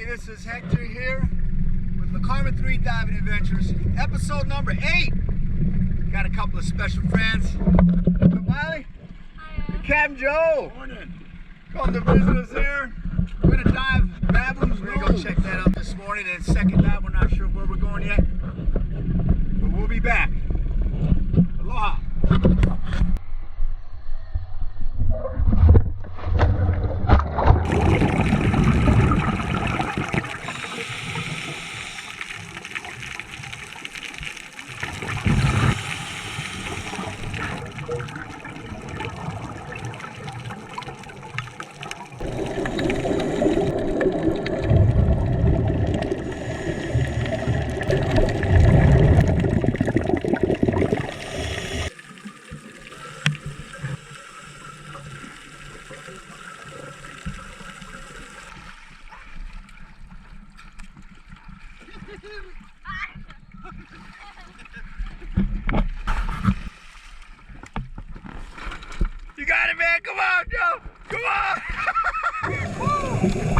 this is Hector here with the Carmen VIII Diving Adventures, episode number 8. Got a couple of special friends. Miley and Captain Joe. Morning. Come to visit us here. We're gonna dive Baboon's. We're gonna go check that out this morning. And second dive, we're not sure where we're going yet, but we'll be back. Aloha. You got it, man. Come on, Joe. Come on.